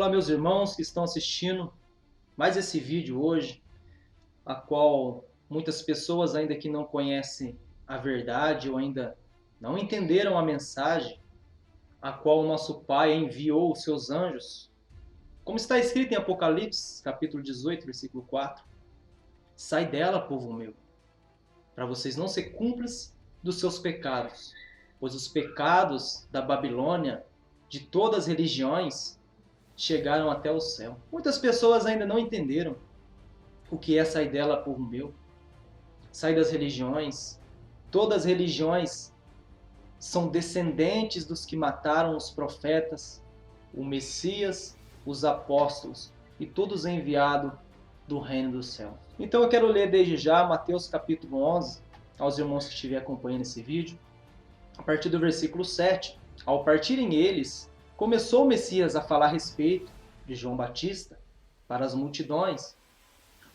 Olá, meus irmãos que estão assistindo mais esse vídeo hoje, a qual muitas pessoas ainda que não conhecem a verdade ou ainda não entenderam a mensagem, a qual o nosso Pai enviou os seus anjos, como está escrito em Apocalipse, capítulo 18, versículo 4. Sai dela, povo meu, para vocês não ser cúmplices dos seus pecados, pois os pecados da Babilônia, de todas as religiões, chegaram até o céu. Muitas pessoas ainda não entenderam o que é sair dela, povo meu. Sair das religiões. Todas as religiões são descendentes dos que mataram os profetas, o Messias, os apóstolos e todos enviados do reino do céu. Então eu quero ler desde já Mateus capítulo 11, aos irmãos que estiverem acompanhando esse vídeo, a partir do versículo 7. Ao partirem eles, começou o Messias a falar a respeito de João Batista para as multidões.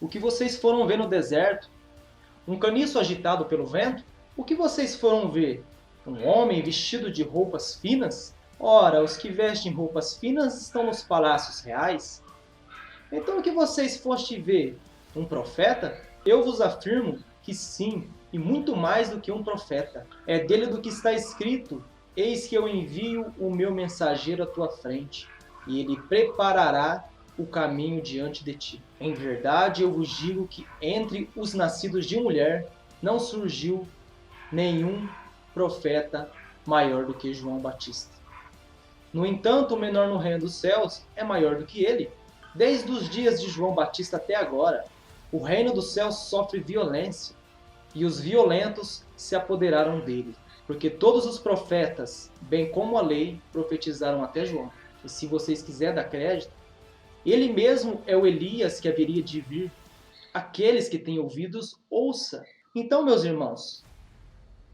O que vocês foram ver no deserto? Um caniço agitado pelo vento? O que vocês foram ver? Um homem vestido de roupas finas? Ora, os que vestem roupas finas estão nos palácios reais. Então o que vocês foste ver? Um profeta? Eu vos afirmo que sim, e muito mais do que um profeta. É dele do que está escrito: eis que eu envio o meu mensageiro à tua frente, e ele preparará o caminho diante de ti. Em verdade eu vos digo que entre os nascidos de mulher não surgiu nenhum profeta maior do que João Batista. No entanto, o menor no reino dos céus é maior do que ele. Desde os dias de João Batista até agora, o reino dos céus sofre violência, e os violentos se apoderaram dele. Porque todos os profetas, bem como a lei, profetizaram até João. E se vocês quiserem dar crédito, ele mesmo é o Elias que haveria de vir. Aqueles que têm ouvidos, ouça. Então, meus irmãos,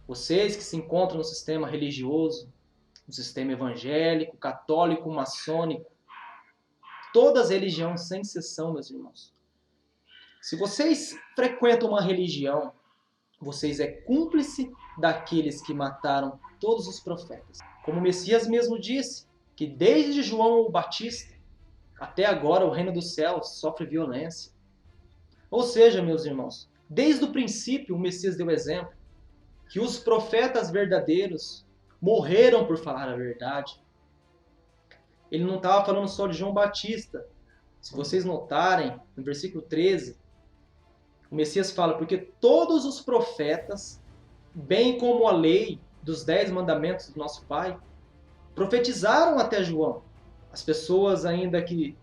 vocês que se encontram no sistema religioso, no sistema evangélico, católico, maçônico, todas as religiões sem exceção, meus irmãos. Se vocês frequentam uma religião, vocês é cúmplice daqueles que mataram todos os profetas. Como o Messias mesmo disse, que desde João o Batista até agora o reino dos céus sofre violência. Ou seja, meus irmãos, desde o princípio o Messias deu exemplo que os profetas verdadeiros morreram por falar a verdade. Ele não estava falando só de João Batista. Se vocês notarem, no versículo 13, o Messias fala: porque todos os profetas, bem como a lei dos 10 mandamentos do nosso Pai, profetizaram até João. As pessoas ainda que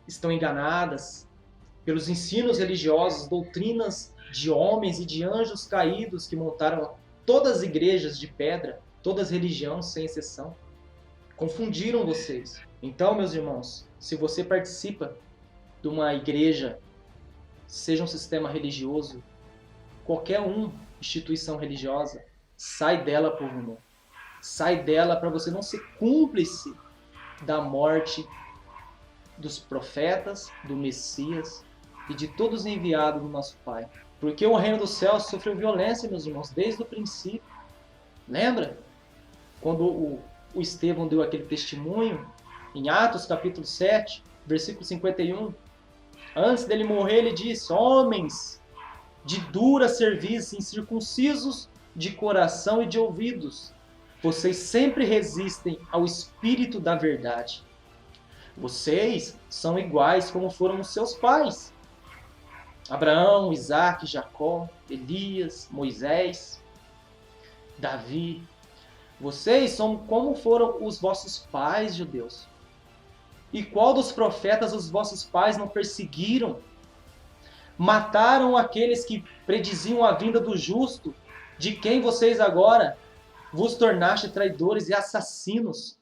estão enganadas pelos ensinos religiosos, doutrinas de homens e de anjos caídos que montaram todas as igrejas de pedra, todas as religiões sem exceção, confundiram vocês. Então, meus irmãos, se você participa de uma igreja, seja um sistema religioso, qualquer instituição religiosa, sai dela, povo meu. Sai dela para você não ser cúmplice da morte dos profetas, do Messias e de todos enviados do nosso Pai. Porque o reino dos céus sofreu violência, meus irmãos, desde o princípio. Lembra? Quando o Estevão deu aquele testemunho, em Atos capítulo 7, versículo 51, antes dele morrer ele disse: homens de dura serviço, incircuncisos de coração e de ouvidos, vocês sempre resistem ao Espírito da verdade. Vocês são iguais como foram os seus pais. Abraão, Isaac, Jacó, Elias, Moisés, Davi. Vocês são como foram os vossos pais, judeus. E qual dos profetas os vossos pais não perseguiram? Mataram aqueles que prediziam a vinda do justo, de quem vocês agora vos tornaste traidores e assassinos.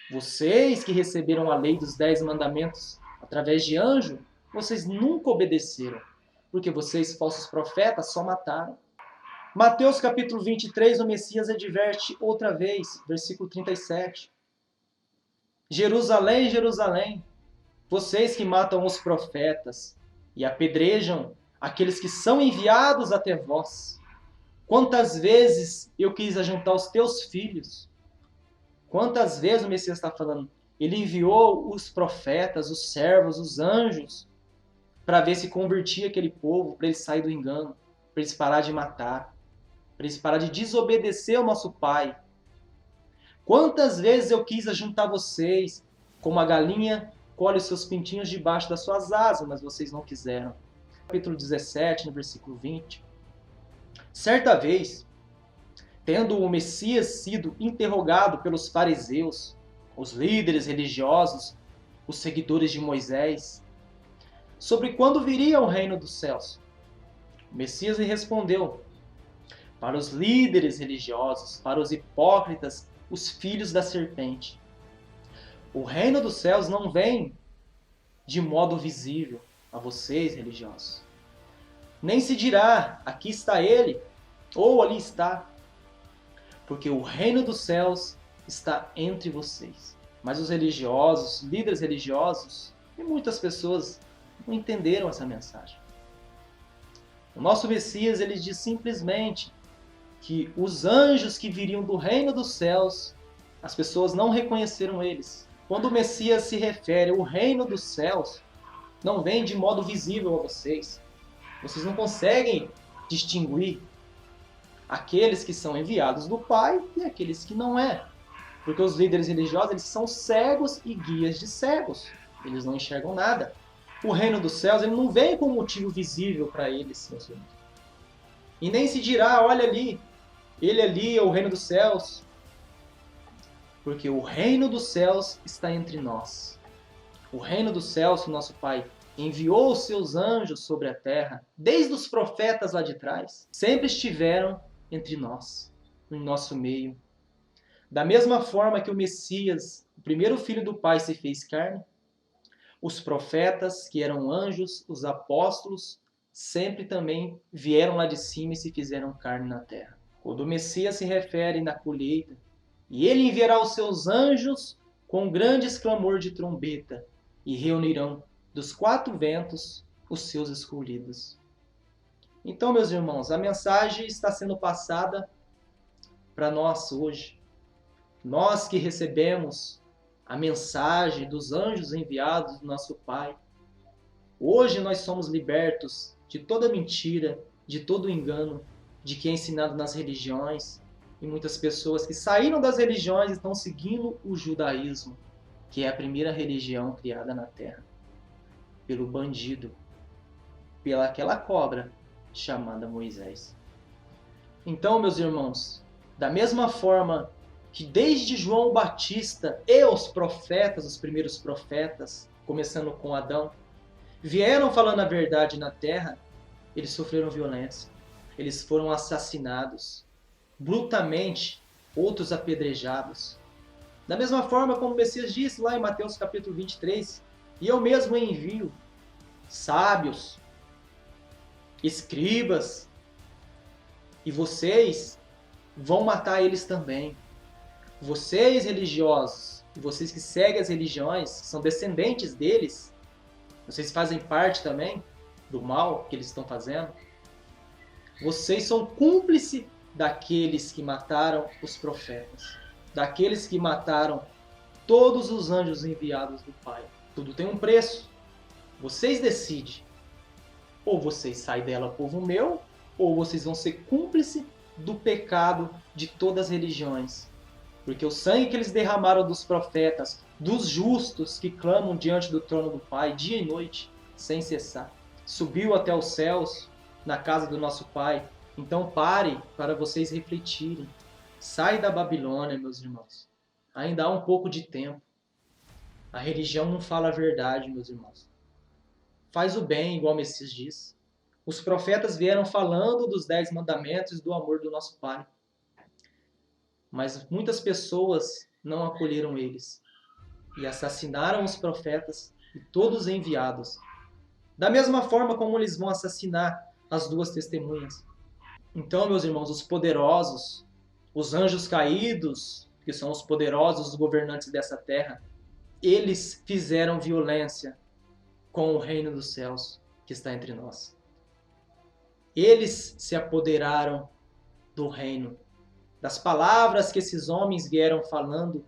Vocês que receberam a lei dos 10 mandamentos através de anjo, vocês nunca obedeceram, porque vocês, falsos profetas, só mataram. Mateus capítulo 23, o Messias adverte outra vez, versículo 37. Jerusalém, Jerusalém, vocês que matam os profetas e apedrejam aqueles que são enviados até vós. Quantas vezes eu quis ajuntar os teus filhos? Quantas vezes o Messias está falando? Ele enviou os profetas, os servos, os anjos, para ver se convertia aquele povo, para eles sair do engano, para eles parar de matar, para eles parar de desobedecer ao nosso Pai. Quantas vezes eu quis ajuntar vocês, como a galinha colhe os seus pintinhos debaixo das suas asas, mas vocês não quiseram. Capítulo 17, no versículo 20. Certa vez, tendo o Messias sido interrogado pelos fariseus, os líderes religiosos, os seguidores de Moisés, sobre quando viria o reino dos céus, o Messias lhe respondeu: para os líderes religiosos, para os hipócritas, os filhos da serpente, o reino dos céus não vem de modo visível a vocês, religiosos. Nem se dirá, aqui está ele, ou ali está, porque o reino dos céus está entre vocês. Mas os religiosos, líderes religiosos, e muitas pessoas não entenderam essa mensagem. O nosso Messias, ele diz simplesmente que os anjos que viriam do reino dos céus, as pessoas não reconheceram eles. Quando o Messias se refere ao reino dos céus, não vem de modo visível a vocês. Vocês não conseguem distinguir aqueles que são enviados do Pai e aqueles que não é. Porque os líderes religiosos, eles são cegos e guias de cegos. Eles não enxergam nada. O reino dos céus, ele não vem com motivo visível para eles, meus irmãos. E nem se dirá, olha ali, ele ali é o reino dos céus. Porque o reino dos céus está entre nós. O reino dos céus, que o nosso Pai enviou os seus anjos sobre a terra, desde os profetas lá de trás, sempre estiveram entre nós, no nosso meio. Da mesma forma que o Messias, o primeiro filho do Pai, se fez carne, os profetas, que eram anjos, os apóstolos, sempre também vieram lá de cima e se fizeram carne na terra. Quando o Messias se refere na colheita, e ele enviará os seus anjos com grandes clamor de trombeta, e reunirão dos quatro ventos os seus escolhidos. Então, meus irmãos, a mensagem está sendo passada para nós hoje. Nós que recebemos a mensagem dos anjos enviados do nosso Pai. Hoje nós somos libertos de toda mentira, de todo engano, de que é ensinado nas religiões. E muitas pessoas que saíram das religiões estão seguindo o judaísmo, que é a primeira religião criada na Terra, pelo bandido, pelaquela cobra chamada Moisés. Então, meus irmãos, da mesma forma que desde João Batista e os profetas, os primeiros profetas, começando com Adão, vieram falando a verdade na terra, eles sofreram violência, eles foram assassinados, brutamente, outros apedrejados. Da mesma forma como o Messias disse lá em Mateus capítulo 23, e eu mesmo envio sábios, escribas, e vocês vão matar eles também. Vocês religiosos, e vocês que seguem as religiões, são descendentes deles, vocês fazem parte também do mal que eles estão fazendo. Vocês são cúmplices daqueles que mataram os profetas, daqueles que mataram todos os anjos enviados do Pai. Tudo tem um preço. Vocês decidem. Ou vocês saem dela, povo meu, ou vocês vão ser cúmplices do pecado de todas as religiões. Porque o sangue que eles derramaram dos profetas, dos justos que clamam diante do trono do Pai, dia e noite, sem cessar, subiu até os céus, na casa do nosso Pai. Então pare para vocês refletirem. Sai da Babilônia, meus irmãos. Ainda há um pouco de tempo. A religião não fala a verdade, meus irmãos. Faz o bem, igual o Messias diz. Os profetas vieram falando dos 10 mandamentos e do amor do nosso Pai. Mas muitas pessoas não acolheram eles e assassinaram os profetas e todos os enviados. Da mesma forma como eles vão assassinar as duas testemunhas. Então, meus irmãos, os poderosos, os anjos caídos, que são os poderosos, os governantes dessa terra, eles fizeram violência com o reino dos céus que está entre nós. Eles se apoderaram do reino, das palavras que esses homens vieram falando,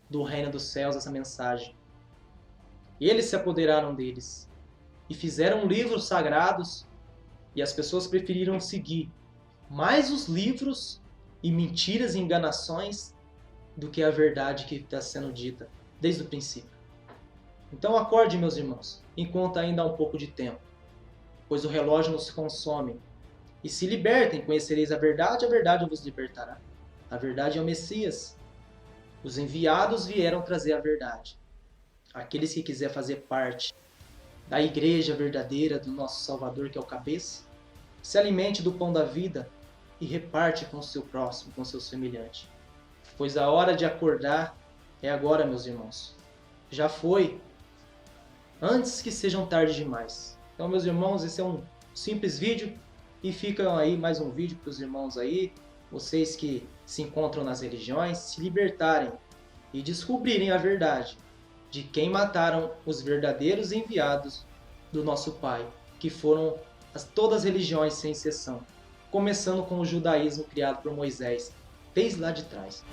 do reino dos céus essa mensagem. Eles se apoderaram deles e fizeram livros sagrados, e as pessoas preferiram seguir mais os livros e mentiras e enganações do que a verdade que está sendo dita desde o princípio. Então acorde, meus irmãos, enquanto ainda há um pouco de tempo, pois o relógio nos consome. E se libertem, conhecereis a verdade vos libertará. A verdade é o Messias. Os enviados vieram trazer a verdade. Aqueles que quiser fazer parte da igreja verdadeira do nosso Salvador, que é o cabeça, se alimente do pão da vida e reparte com o seu próximo, com o seu semelhante. Pois a hora de acordar é agora, meus irmãos. Já foi, antes que sejam tarde demais. Então, meus irmãos, esse é um simples vídeo, e fica aí mais um vídeo para os irmãos aí, vocês que se encontram nas religiões, se libertarem e descobrirem a verdade de quem mataram os verdadeiros enviados do nosso Pai, que foram todas as religiões sem exceção, começando com o judaísmo criado por Moisés, desde lá de trás.